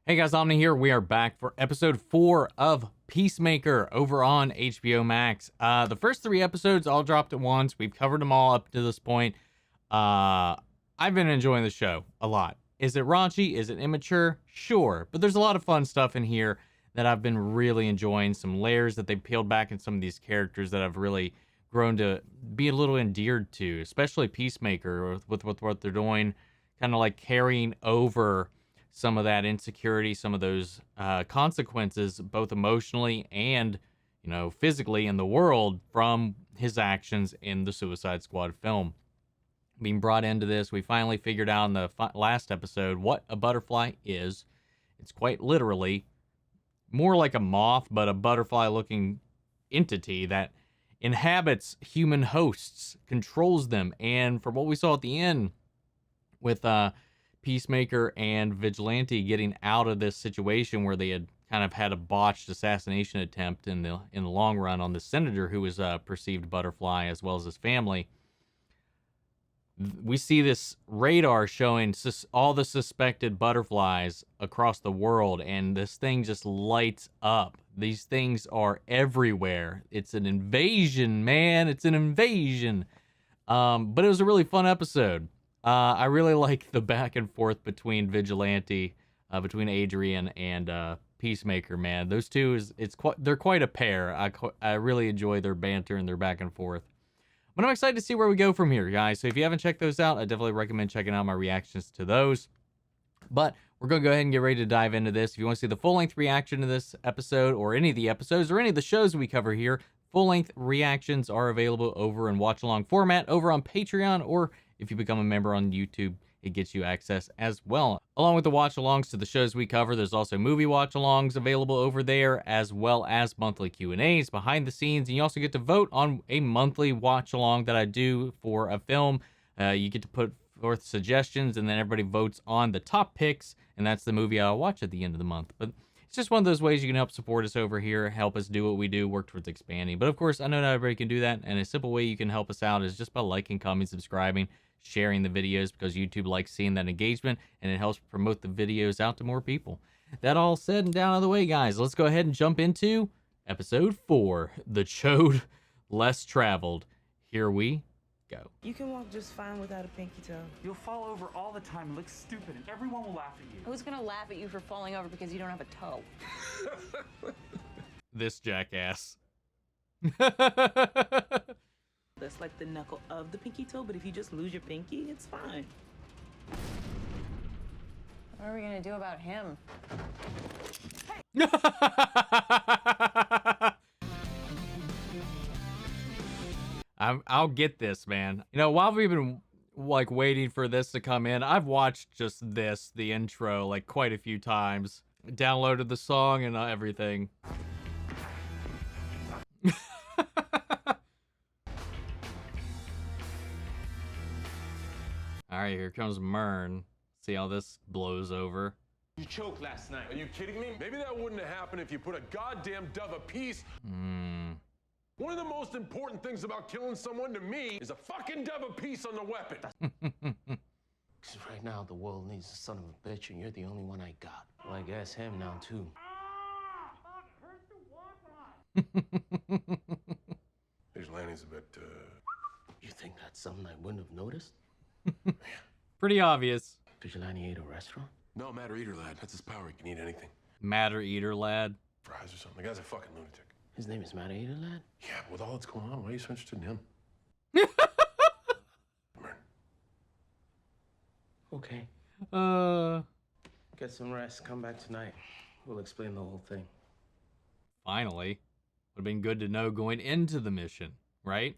Hey guys, Omni here. We are back for episode 4 of Peacemaker over on HBO Max. The first 3 episodes all dropped at once. We've covered them all up to this point. I've been enjoying the show a lot. Is it raunchy? Is it immature? Sure. But there's a lot of fun stuff in here that I've been really enjoying. Some layers that they peeled back in some of these characters that I've really grown to be a little endeared to, especially Peacemaker with what they're doing, kind of like carrying over some of that insecurity, some of those consequences, both emotionally and, physically in the world from his actions in the Suicide Squad film. Being brought into this, we finally figured out in the last episode what a butterfly is. It's quite literally more like a moth, but a butterfly-looking entity that inhabits human hosts, controls them, and from what we saw at the end with Peacemaker and Vigilante getting out of this situation where they had kind of had a botched assassination attempt in the long run on the senator who was a perceived butterfly as well as his family. We see this radar showing all the suspected butterflies across the world, and this thing just lights up. These things are everywhere. It's an invasion, man. It's an invasion. But it was a really fun episode. I really like the back and forth between Vigilante, between Adrian and Peacemaker. Man, those two they're quite a pair. I really enjoy their banter and their back and forth. But I'm excited to see where we go from here, guys. So if you haven't checked those out, I definitely recommend checking out my reactions to those. But we're going to go ahead and get ready to dive into this. If you want to see the full-length reaction to this episode or any of the episodes or any of the shows we cover here, full-length reactions are available over in watch-along format over on Patreon, or if you become a member on YouTube, it gets you access as well. Along with the watch-alongs to the shows we cover, there's also movie watch-alongs available over there, as well as monthly Q&As, behind the scenes, and you also get to vote on a monthly watch-along that I do for a film. You get to put forth suggestions, and then everybody votes on the top picks, and that's the movie I'll watch at the end of the month. But it's just one of those ways you can help support us over here, help us do what we do, work towards expanding. But of course, I know not everybody can do that, and a simple way you can help us out is just by liking, commenting, subscribing, sharing the videos, because YouTube likes seeing that engagement, and it helps promote the videos out to more people. That all said and down out of the way, guys, let's go ahead and jump into episode 4, The Choad Less Traveled. Here we go. You can walk just fine without a pinky toe. You'll fall over all the time and look stupid, and everyone will laugh at you. Who's gonna laugh at you for falling over because you don't have a toe? This jackass. That's like the knuckle of the pinky toe, but if you just lose your pinky, it's fine. What are we gonna do about him? I'll get this, man. While we've been waiting for this to come in, I've watched just the intro, quite a few times. Downloaded the song and everything. All right, here comes Murn. See how this blows over. You choked last night. Are you kidding me? Maybe that wouldn't have happened if you put a goddamn dove apiece. One of the most important things about killing someone to me is a fucking dove apiece on the weapon. Because right now the world needs a son of a bitch, and you're the only one I got. Well, I guess him now too. Vigilante's a bit, You think that's something I wouldn't have noticed? Pretty obvious. Vigilante ate a restaurant? No, matter eater lad. That's his power. He can eat anything. Matter eater lad. Fries or something. The guy's a fucking lunatic. His name is Matt Ada, lad? Yeah, but with all that's going on, why are you so interested in him? Murn. Okay. Get some rest. Come back tonight. We'll explain the whole thing. Finally. Would have been good to know going into the mission, right?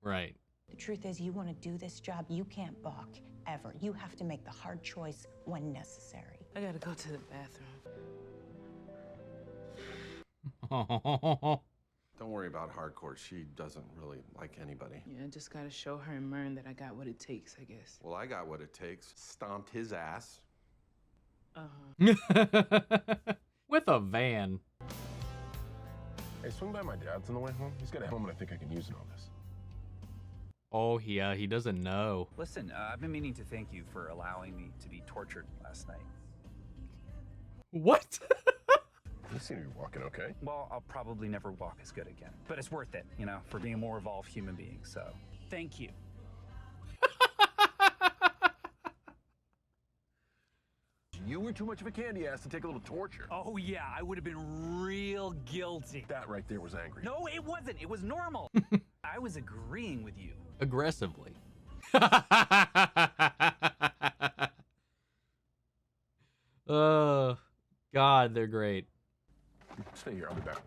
Right. The truth is, you want to do this job, you can't balk, ever. You have to make the hard choice when necessary. I gotta go to the bathroom. Don't worry about Harcourt. She doesn't really like anybody. Yeah, I just gotta show her and Murn that I got what it takes, I guess. Well, I got what it takes. Stomped his ass. With a van. Hey, swing by my dad's on the way home. He's got a helmet I think I can use in all this. Oh, yeah, he doesn't know. Listen, I've been meaning to thank you for allowing me to be tortured last night. What? You seem to be walking okay. Well, I'll probably never walk as good again. But it's worth it, you know, for being a more evolved human being. So, thank you. You were too much of a candy ass to take a little torture. Oh, yeah, I would have been real guilty. That right there was angry. No, it wasn't. It was normal. I was agreeing with you. Aggressively. Oh, God, they're great. Stay here, I'll be back.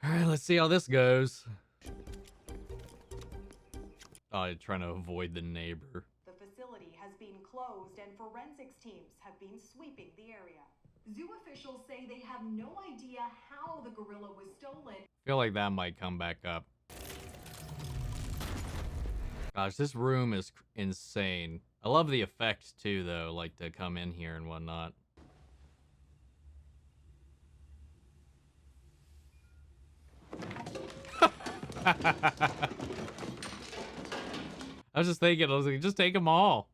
All right, let's see how this goes. Oh, I'm trying to avoid the neighbor. The facility has been closed and forensics teams have been sweeping the area. Zoo officials say they have no idea how the gorilla was stolen. I feel like that might come back up. Gosh, this room is insane. I love the effects too, though, like to come in here and whatnot. I was just thinking, I was like, just take them all.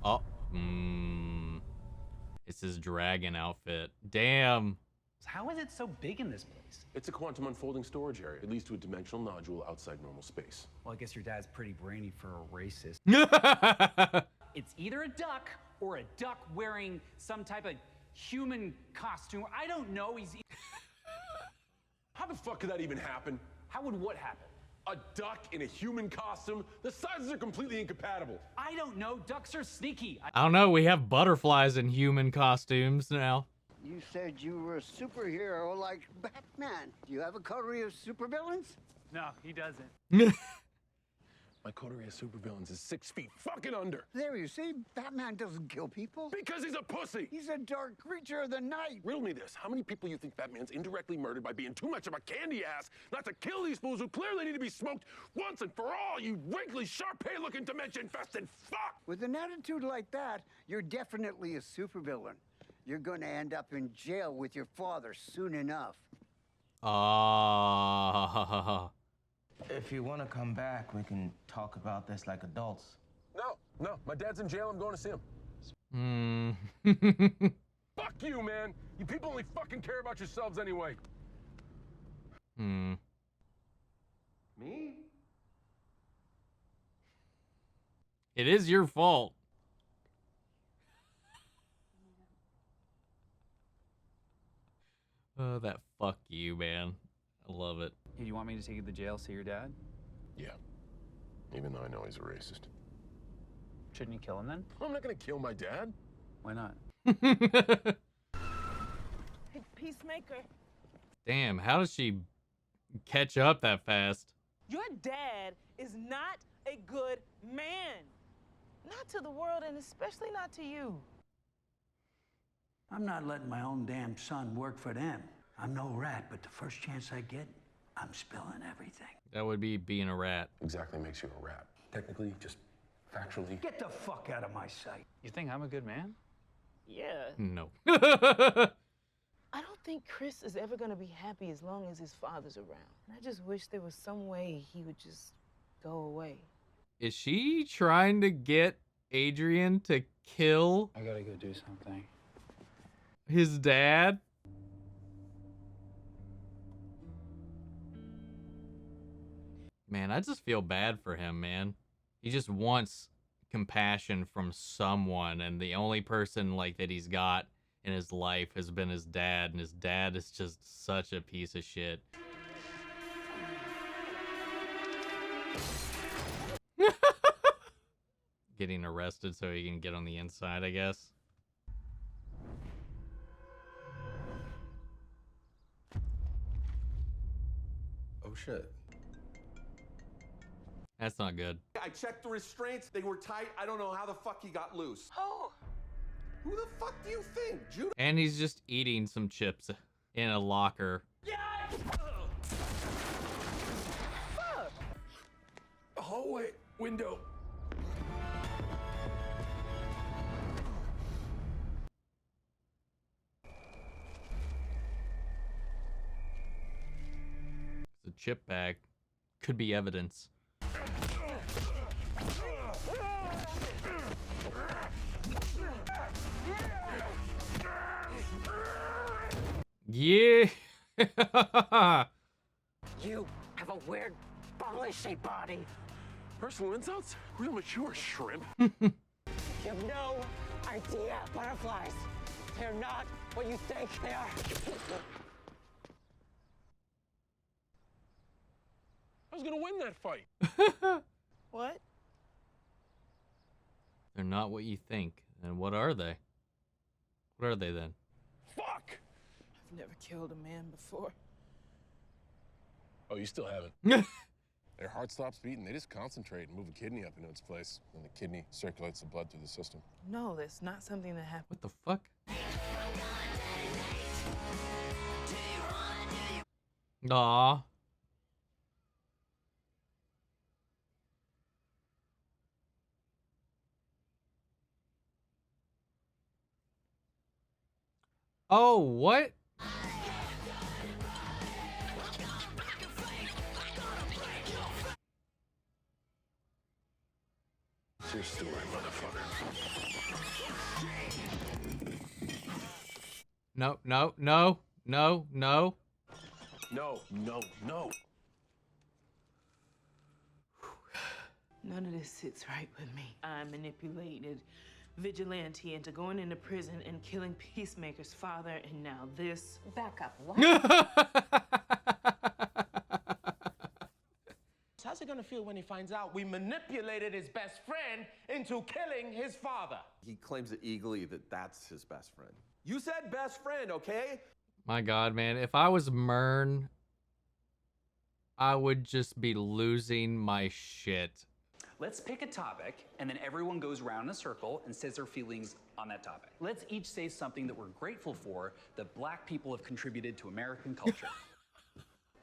Oh, it's his dragon outfit. Damn. How is it so big in this place? It's a quantum unfolding storage area. It leads to a dimensional nodule outside normal space. Well, I guess your dad's pretty brainy for a racist. It's either a duck or a duck wearing some type of human costume. I don't know. How the fuck could that even happen? How would what happen? A duck in a human costume? The sizes are completely incompatible. I don't know. Ducks are sneaky. I don't know. We have butterflies in human costumes now. You said you were a superhero like Batman. Do you have a coterie of supervillains? No, he doesn't. My coterie of supervillains is 6 feet fucking under. There, you see? Batman doesn't kill people. Because he's a pussy. He's a dark creature of the night. Riddle me this. How many people you think Batman's indirectly murdered by being too much of a candy ass not to kill these fools who clearly need to be smoked once and for all, you wrinkly, Shar-Pei-looking dementia-infested fuck? With an attitude like that, you're definitely a supervillain. You're going to end up in jail with your father soon enough. If you want to come back, we can talk about this like adults. No. My dad's in jail. I'm going to see him. Fuck you, man. You people only fucking care about yourselves anyway. Me? It is your fault. Oh, that fuck you, man. I love it. Hey, you want me to take you to jail, see your dad? Yeah. Even though I know he's a racist. Shouldn't you kill him then? I'm not gonna kill my dad. Why not? Hey, Peacemaker. Damn, how does she catch up that fast? Your dad is not a good man. Not to the world, and especially not to you. I'm not letting my own damn son work for them. I'm no rat, but the first chance I get, I'm spilling everything. That would be being a rat. Exactly makes you a rat. Technically, just factually. Get the fuck out of my sight. You think I'm a good man? Yeah. No. I don't think Chris is ever going to be happy as long as his father's around. I just wish there was some way he would just go away. Is she trying to get Adrian to kill I gotta go do something. his dad? Man, I just feel bad for him, man. He just wants compassion from someone, and the only person like that he's got in his life has been his dad, and his dad is just such a piece of shit. Getting arrested so he can get on the inside, I guess. Oh shit. That's not good. I checked the restraints. They were tight. I don't know how the fuck he got loose. Oh. Who the fuck do you think, Judah? And he's just eating some chips in a locker. Hallway window. It's a chip bag. Could be evidence. Yeah. You have a weird ball-shaped body. Personal insults? Real mature, shrimp. You have no idea, butterflies. They're not what you think they are. I was gonna win that fight. What? They're not what you think. And what are they? What are they then? Fuck! I've never killed a man before. Oh, you still haven't? Their heart stops beating. They just concentrate and move a kidney up into its place. And the kidney circulates the blood through the system. No, that's not something that happens. What the fuck? Aw. Oh, what? It's your story, motherfucker. No, no, no, no, no. No, no, no. None of this sits right with me. I manipulated Vigilante into going into prison and killing Peacemaker's father, and now this. Back up. What? How's it gonna feel when he finds out we manipulated his best friend into killing his father? He claims eagerly that that's his best friend. You said best friend, okay? My God, man. If I was Murn, I would just be losing my shit. Let's pick a topic, and then everyone goes around in a circle and says their feelings on that topic. Let's each say something that we're grateful for that black people have contributed to American culture.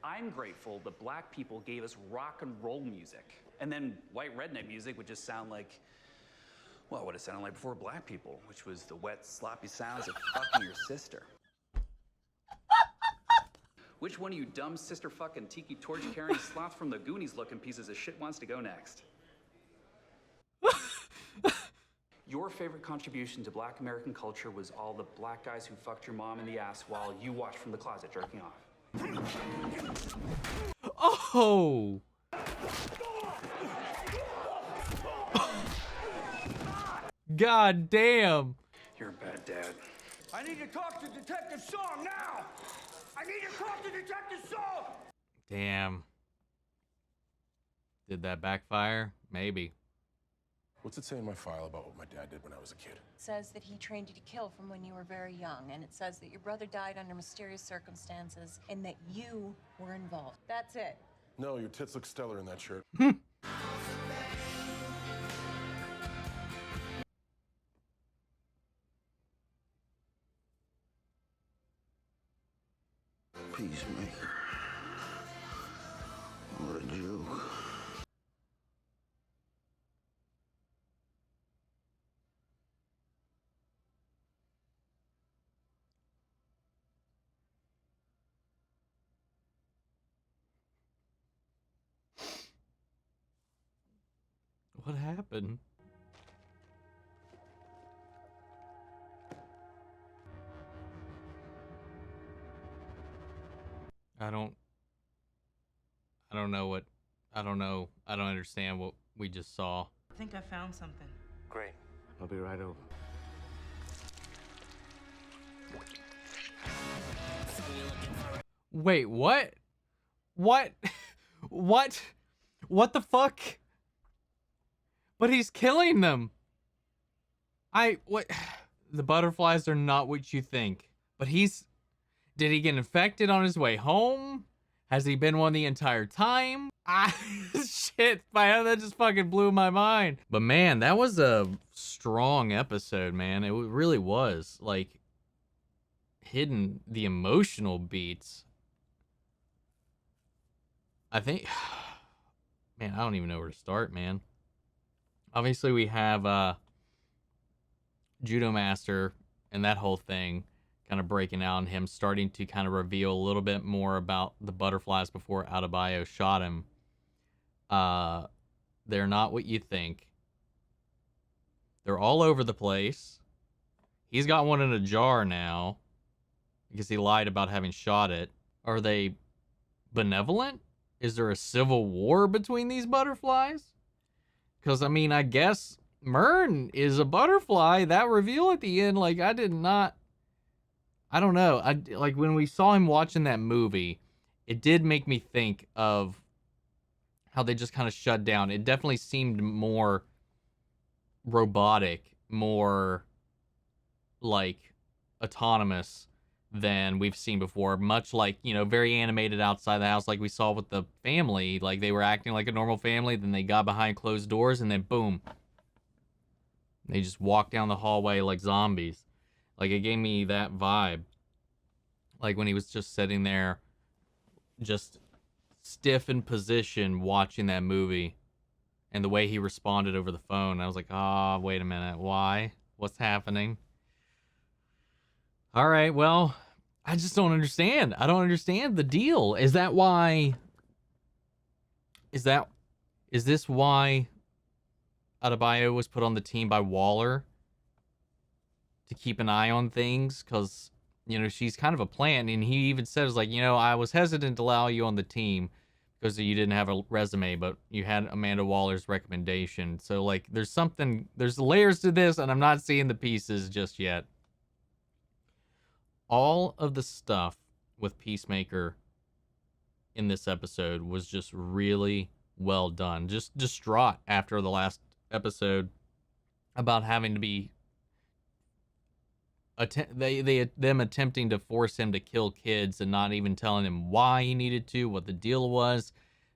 I'm grateful that black people gave us rock and roll music. And then white redneck music would just sound like, well, what it sounded like before black people, which was the wet, sloppy sounds of fucking your sister. Which one of you dumb sister fucking tiki torch carrying sloths from the Goonies looking pieces of shit wants to go next? Your favorite contribution to black American culture was all the black guys who fucked your mom in the ass while you watched from the closet jerking off. Oh! God damn! You're a bad dad. I need to talk to Detective Song now! I need to talk to Detective Song! Damn. Did that backfire? Maybe. What's it say in my file about what my dad did when I was a kid? It says that he trained you to kill from when you were very young, and it says that your brother died under mysterious circumstances and that you were involved. That's it. No, your tits look stellar in that shirt. Peacemaker. What a joke. What happened? I don't know what, I don't know. I don't understand what we just saw. I think I found something. Great. I'll be right over. Wait, what? What? What? What the fuck? But he's killing them. What? The butterflies are not what you think. But did he get infected on his way home? Has he been one the entire time? Shit, man, that just fucking blew my mind. But man, that was a strong episode, man. It really was. Like, hitting the emotional beats. I think, man, I don't even know where to start, man. Obviously, we have Judo Master and that whole thing kind of breaking out and him starting to kind of reveal a little bit more about the butterflies before Adebayo shot him. They're not what you think. They're all over the place. He's got one in a jar now. because he lied about having shot it. Are they benevolent? Is there a civil war between these butterflies? Because, I mean, I guess Murn is a butterfly. That reveal at the end, like, I don't know. Like, when we saw him watching that movie, it did make me think of how they just kind of shut down. It definitely seemed more robotic, more like autonomous than we've seen before. Much like, very animated outside the house, like we saw with the family. Like, they were acting like a normal family, then they got behind closed doors, and then boom, they just walked down the hallway like zombies. Like, it gave me that vibe. Like, when he was just sitting there, just stiff in position watching that movie, and the way he responded over the phone, I was like, wait a minute, why? What's happening? All right, well, I just don't understand. I don't understand the deal. Is this why Adebayo was put on the team by Waller? To keep an eye on things? Because, she's kind of a plant, and he even says, like, I was hesitant to allow you on the team because you didn't have a resume, but you had Amanda Waller's recommendation. So, like, there's layers to this, and I'm not seeing the pieces just yet. All of the stuff with Peacemaker in this episode was just really well done. Just distraught after the last episode about having to be them attempting to force him to kill kids and not even telling him why he needed to, what the deal was.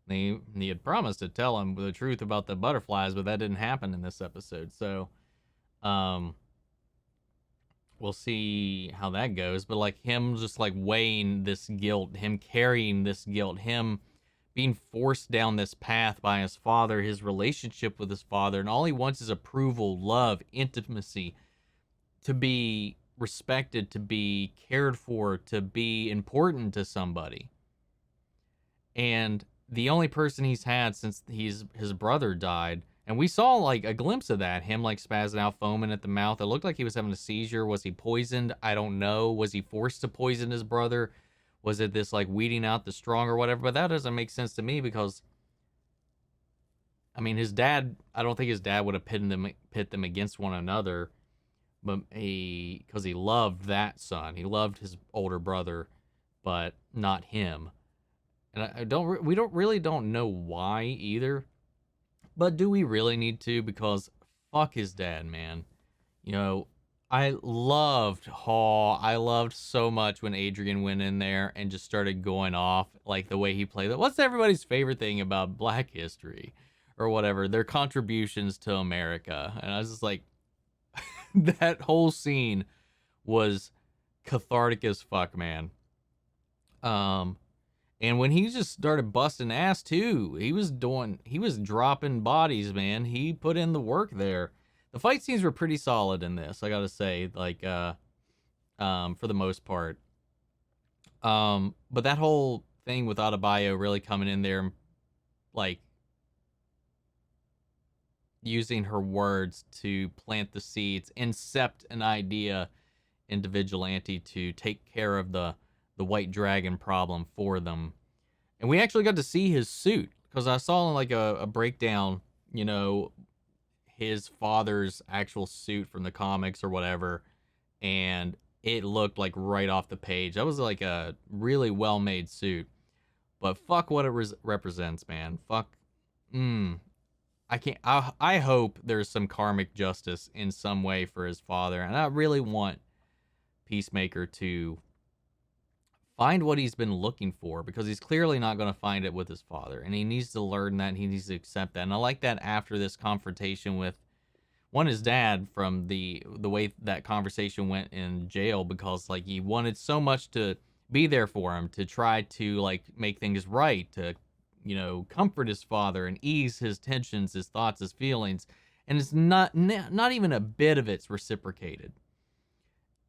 He had promised to tell him the truth about the butterflies, but that didn't happen in this episode. So, we'll see how that goes. But like him just like weighing this guilt, him carrying this guilt, him being forced down this path by his father, his relationship with his father, and all he wants is approval, love, intimacy, to be respected, to be cared for, to be important to somebody. And the only person he's had since his brother died, and we saw like a glimpse of that, him like spazzing out, foaming at the mouth. It looked like he was having a seizure. Was he poisoned? I don't know. Was he forced to poison his brother? Was it this like weeding out the strong or whatever? But that doesn't make sense to me because, I mean, his dad, I don't think his dad would have pit them against one another, but because he loved that son. He loved his older brother, but not him. And we really don't know why either. But do we really need to? Because fuck his dad, man. I loved I loved so much when Adrian went in there and just started going off, like the way he played it. What's everybody's favorite thing about Black history or whatever? Their contributions to America. And I was just like, that whole scene was cathartic as fuck, man. And when he just started busting ass too, he was dropping bodies, man. He put in the work there. The fight scenes were pretty solid in this, I gotta say, like, for the most part. But that whole thing with Adebayo really coming in there, like, using her words to plant the seeds, incept an idea into Vigilante to take care of the White Dragon problem for them. And we actually got to see his suit, because I saw like a breakdown, his father's actual suit from the comics or whatever, and it looked like right off the page. That was like a really well-made suit. But fuck what it represents, man. Fuck. I hope there's some karmic justice in some way for his father, and I really want Peacemaker to find what he's been looking for, because he's clearly not going to find it with his father, and he needs to learn that, and he needs to accept that. And I like that after this confrontation with his dad, from the way that conversation went in jail, because like he wanted so much to be there for him, to try to like make things right, to comfort his father and ease his tensions, his thoughts, his feelings, and it's not even a bit of it's reciprocated.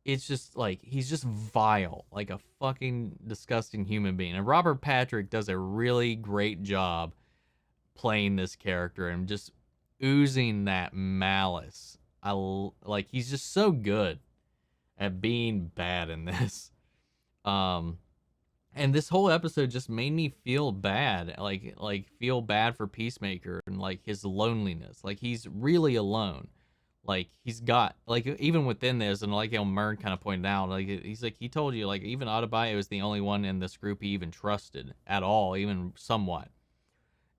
It's just like, he's just vile, like a fucking disgusting human being. And Robert Patrick does a really great job playing this character and just oozing that malice. He's just so good at being bad in this. And this whole episode just made me feel bad, like feel bad for Peacemaker and like his loneliness. Like he's really alone. Like he's got like even within this, and like how Murn kind of pointed out, like he's like he told you like even Adebayo is the only one in this group he even trusted at all, even somewhat.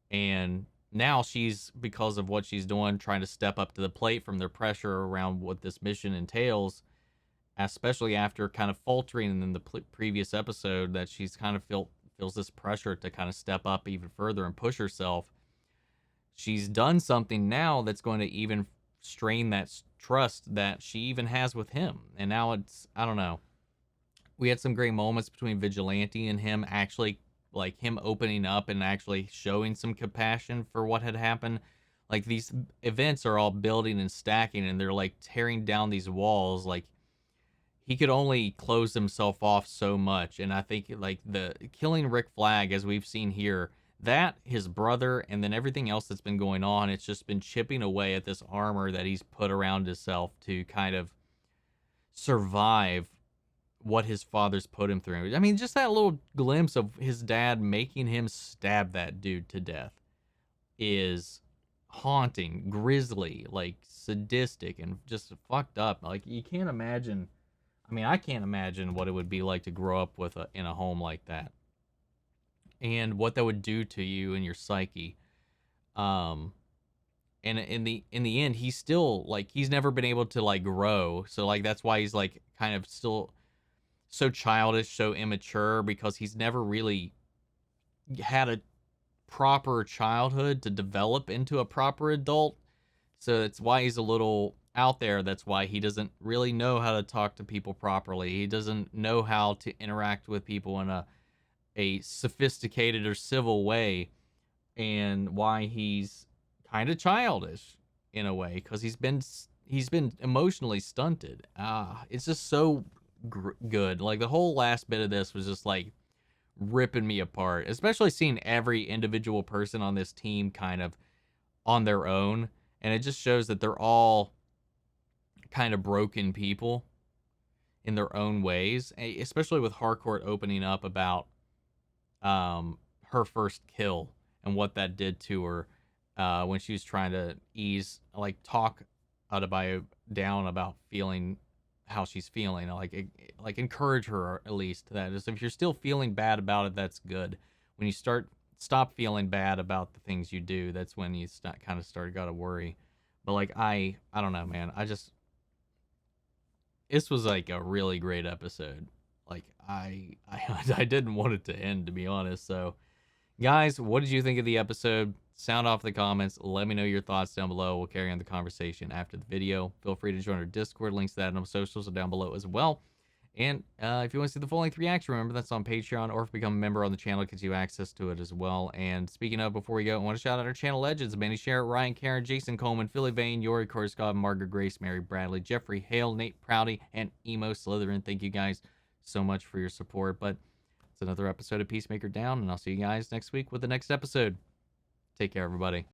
And now she's, because of what she's doing, trying to step up to the plate from their pressure around what this mission entails, especially after kind of faltering in the previous episode, that she's kind of feels this pressure to kind of step up even further and push herself. She's done something now that's going to even strain that trust that she even has with him. And now it's, I don't know. We had some great moments between Vigilante and him, actually, like him opening up and actually showing some compassion for what had happened. Like these events are all building and stacking, and they're like tearing down these walls. Like he could only close himself off so much. And I think like the killing Rick Flag, as we've seen here, that, his brother, and then everything else that's been going on, it's just been chipping away at this armor that he's put around himself to kind of survive what his father's put him through. I mean, just that little glimpse of his dad making him stab that dude to death is haunting, grisly, like sadistic, and just fucked up. Like you can't imagine. I mean, I can't imagine what it would be like to grow up with in a home like that, and what that would do to you and your psyche. And in the end, he's still like, he's never been able to like grow. So like that's why he's like kind of still so childish, so immature, because he's never really had a proper childhood to develop into a proper adult. So that's why he's a little out there. That's why he doesn't really know how to talk to people properly. He doesn't know how to interact with people in a sophisticated or civil way, and why he's kind of childish in a way, because he's been emotionally stunted. It's just so good. Like the whole last bit of this was just like ripping me apart, especially seeing every individual person on this team kind of on their own, and it just shows that they're all kind of broken people in their own ways, especially with Harcourt opening up about her first kill and what that did to her when she was trying to talk Adebayo down about feeling how she's feeling, like encourage her, at least. That is, if you're still feeling bad about it, that's good. When you stop feeling bad about the things you do, that's when you gotta worry. But like I don't know, man. This was like a really great episode. Like I didn't want it to end, to be honest. So guys, what did you think of the episode? Sound off in the comments. Let me know your thoughts down below. We'll carry on the conversation after the video. Feel free to join our Discord. Links to that and our socials are down below as well. And if you want to see the full-length reaction, remember that's on Patreon, or if you become a member on the channel, it gives you access to it as well. And speaking of, before we go, I want to shout out our channel legends: Manny Sherritt, Ryan Karen, Jason Coleman, Philly Vane, Yori Korskov, Margaret Grace, Mary Bradley, Jeffrey Hale, Nate Prouty, and Emo Slytherin. Thank you guys so much for your support. But it's another episode of Peacemaker Down, and I'll see you guys next week with the next episode. Take care, everybody.